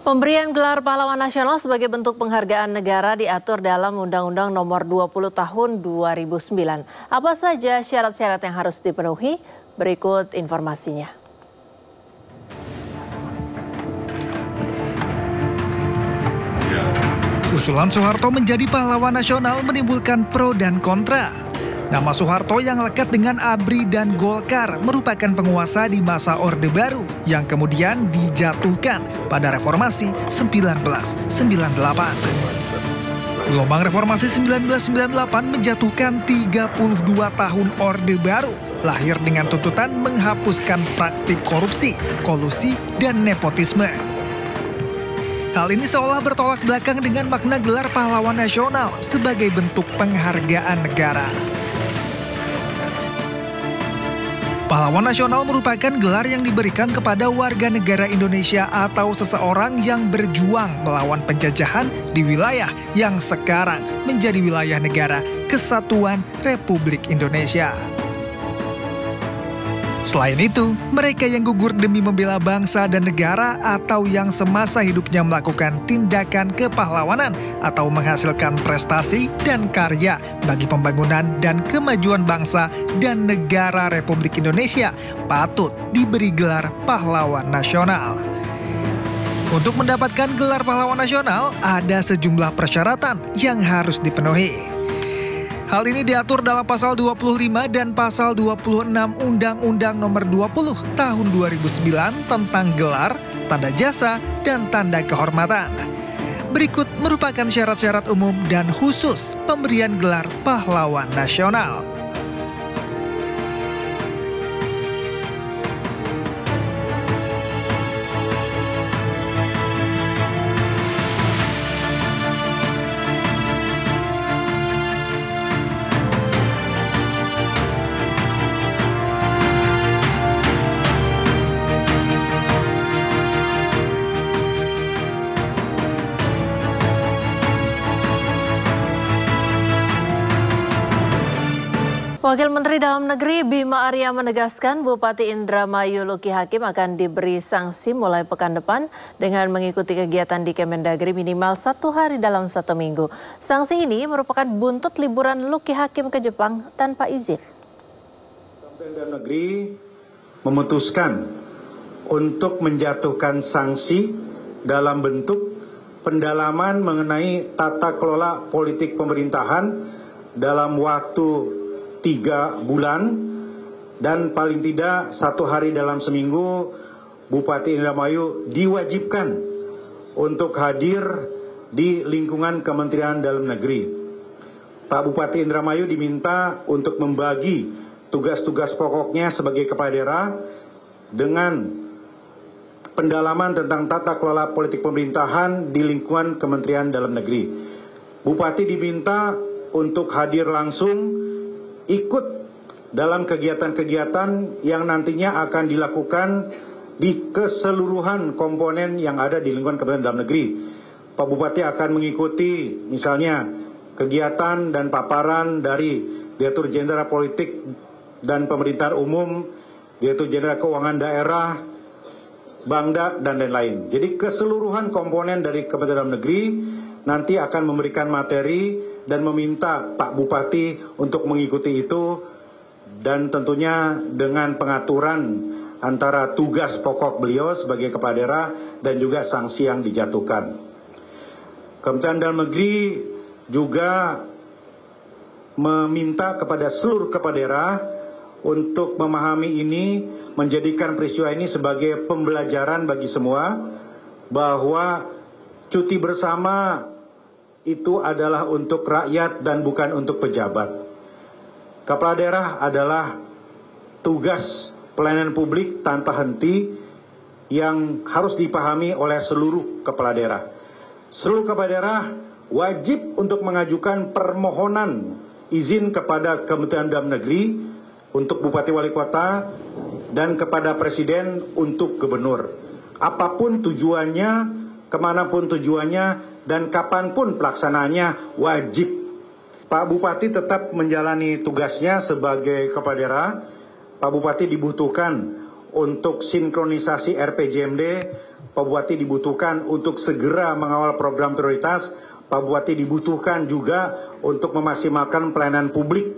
Pemberian gelar pahlawan nasional sebagai bentuk penghargaan negara diatur dalam Undang-Undang Nomor 20 Tahun 2009. Apa saja syarat-syarat yang harus dipenuhi? Berikut informasinya. Usulan Soeharto menjadi pahlawan nasional menimbulkan pro dan kontra. Nama Soeharto yang lekat dengan ABRI dan Golkar merupakan penguasa di masa Orde Baru yang kemudian dijatuhkan pada Reformasi 1998. Gelombang Reformasi 1998 menjatuhkan 32 tahun Orde Baru, lahir dengan tuntutan menghapuskan praktik korupsi, kolusi, dan nepotisme. Hal ini seolah bertolak belakang dengan makna gelar pahlawan nasional sebagai bentuk penghargaan negara. Pahlawan nasional merupakan gelar yang diberikan kepada warga negara Indonesia atau seseorang yang berjuang melawan penjajahan di wilayah yang sekarang menjadi wilayah negara Kesatuan Republik Indonesia. Selain itu, mereka yang gugur demi membela bangsa dan negara atau yang semasa hidupnya melakukan tindakan kepahlawanan atau menghasilkan prestasi dan karya bagi pembangunan dan kemajuan bangsa dan negara Republik Indonesia patut diberi gelar pahlawan nasional. Untuk mendapatkan gelar pahlawan nasional, ada sejumlah persyaratan yang harus dipenuhi. Hal ini diatur dalam pasal 25 dan pasal 26 Undang-Undang Nomor 20 Tahun 2009 tentang gelar, tanda jasa, dan tanda kehormatan. Berikut merupakan syarat-syarat umum dan khusus pemberian gelar pahlawan nasional. Wakil Menteri Dalam Negeri Bima Arya menegaskan Bupati Indramayu Luki Hakim akan diberi sanksi mulai pekan depan dengan mengikuti kegiatan di Kemendagri minimal 1 hari dalam 1 minggu. Sanksi ini merupakan buntut liburan Luki Hakim ke Jepang tanpa izin. Kementerian Dalam Negeri memutuskan untuk menjatuhkan sanksi dalam bentuk pendalaman mengenai tata kelola politik pemerintahan dalam waktu 3 bulan dan paling tidak 1 hari dalam seminggu Bupati Indramayu diwajibkan untuk hadir di lingkungan Kementerian Dalam Negeri. Pak Bupati Indramayu diminta untuk membagi tugas-tugas pokoknya sebagai kepala daerah dengan pendalaman tentang tata kelola politik pemerintahan di lingkungan Kementerian Dalam Negeri. Bupati diminta untuk hadir langsung ikut dalam kegiatan-kegiatan yang nantinya akan dilakukan di keseluruhan komponen yang ada di lingkungan Kementerian Dalam Negeri. Pak Bupati akan mengikuti misalnya kegiatan dan paparan dari Direktur Jenderal Politik dan Pemerintahan Umum, Direktur Jenderal Keuangan Daerah, Bangda, dan lain-lain. Jadi keseluruhan komponen dari Kementerian Dalam Negeri nanti akan memberikan materi dan meminta Pak Bupati untuk mengikuti itu dan tentunya dengan pengaturan antara tugas pokok beliau sebagai kepala daerah dan juga sanksi yang dijatuhkan. Kementerian Dalam Negeri juga meminta kepada seluruh kepala daerah untuk memahami ini, menjadikan peristiwa ini sebagai pembelajaran bagi semua bahwa cuti bersama itu adalah untuk rakyat dan bukan untuk pejabat. Kepala daerah adalah tugas pelayanan publik tanpa henti yang harus dipahami oleh seluruh kepala daerah. Seluruh kepala daerah wajib untuk mengajukan permohonan izin kepada Kementerian Dalam Negeri untuk Bupati Wali Kota dan kepada Presiden untuk Gubernur. Apapun tujuannya, kemanapun tujuannya, dan kapanpun pelaksanaannya wajib. Pak Bupati tetap menjalani tugasnya sebagai kepala daerah. Pak Bupati dibutuhkan untuk sinkronisasi RPJMD Pak Bupati dibutuhkan untuk segera mengawal program prioritas. Pak Bupati dibutuhkan juga untuk memaksimalkan pelayanan publik.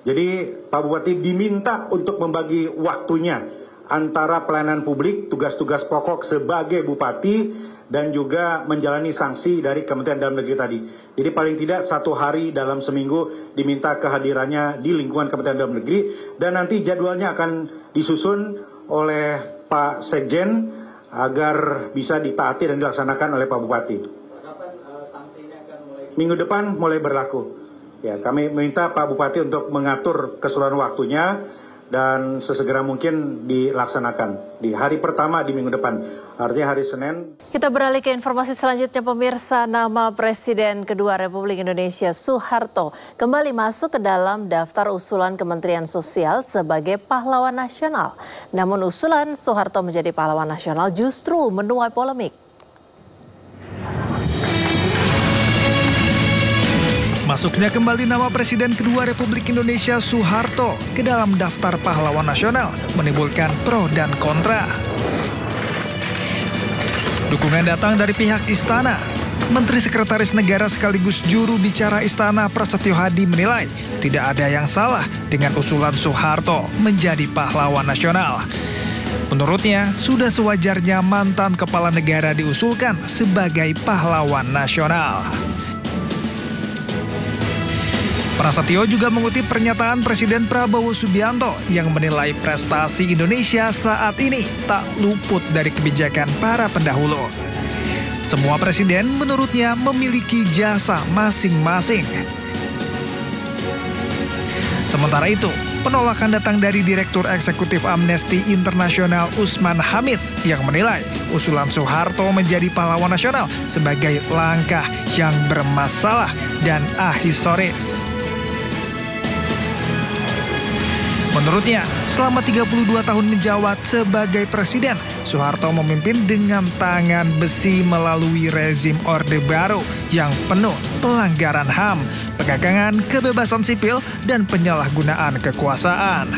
Jadi Pak Bupati diminta untuk membagi waktunya antara pelayanan publik, tugas-tugas pokok sebagai Bupati, dan juga menjalani sanksi dari Kementerian Dalam Negeri tadi. Jadi paling tidak 1 hari dalam seminggu diminta kehadirannya di lingkungan Kementerian Dalam Negeri, dan nanti jadwalnya akan disusun oleh Pak Sekjen agar bisa ditaati dan dilaksanakan oleh Pak Bupati. Kapan sanksinya akan mulai? Minggu depan mulai berlaku. Ya, kami meminta Pak Bupati untuk mengatur keseluruhan waktunya dan sesegera mungkin dilaksanakan di hari pertama di minggu depan, artinya hari Senin. Kita beralih ke informasi selanjutnya, pemirsa. Nama Presiden kedua Republik Indonesia Soeharto kembali masuk ke dalam daftar usulan Kementerian Sosial sebagai pahlawan nasional. Namun usulan Soeharto menjadi pahlawan nasional justru menuai polemik. Masuknya kembali nama Presiden kedua Republik Indonesia Soeharto ke dalam daftar pahlawan nasional menimbulkan pro dan kontra. Dukungan datang dari pihak istana. Menteri Sekretaris Negara sekaligus juru bicara istana Prasetyo Hadi menilai tidak ada yang salah dengan usulan Soeharto menjadi pahlawan nasional. Menurutnya, sudah sewajarnya mantan kepala negara diusulkan sebagai pahlawan nasional. Prasetyo juga mengutip pernyataan Presiden Prabowo Subianto yang menilai prestasi Indonesia saat ini tak luput dari kebijakan para pendahulu. Semua presiden menurutnya memiliki jasa masing-masing. Sementara itu, penolakan datang dari Direktur Eksekutif Amnesty International Usman Hamid yang menilai usulan Soeharto menjadi pahlawan nasional sebagai langkah yang bermasalah dan ahistoris. Menurutnya, selama 32 tahun menjabat sebagai presiden, Soeharto memimpin dengan tangan besi melalui rezim Orde Baru yang penuh pelanggaran HAM, pengagangan kebebasan sipil, dan penyalahgunaan kekuasaan.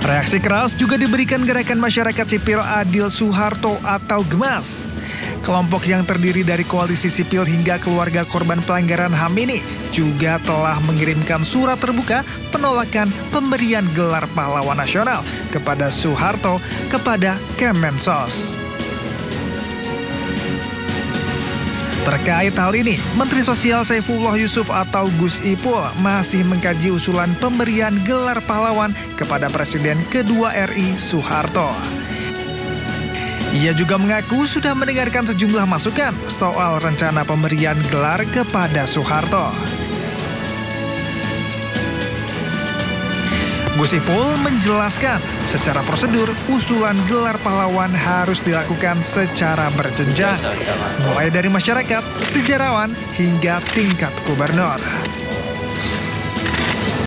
Reaksi keras juga diberikan Gerakan Masyarakat Sipil Adil Soeharto atau GEMAS. Kelompok yang terdiri dari koalisi sipil hingga keluarga korban pelanggaran HAM ini juga telah mengirimkan surat terbuka penolakan pemberian gelar pahlawan nasional kepada Soeharto kepada Kemensos. Terkait hal ini, Menteri Sosial Saifullah Yusuf atau Gus Ipul masih mengkaji usulan pemberian gelar pahlawan kepada Presiden kedua RI Soeharto. Ia juga mengaku sudah mendengarkan sejumlah masukan soal rencana pemberian gelar kepada Soeharto. Gus Ipul menjelaskan, secara prosedur usulan gelar pahlawan harus dilakukan secara berjenjang, mulai dari masyarakat, sejarawan, hingga tingkat gubernur.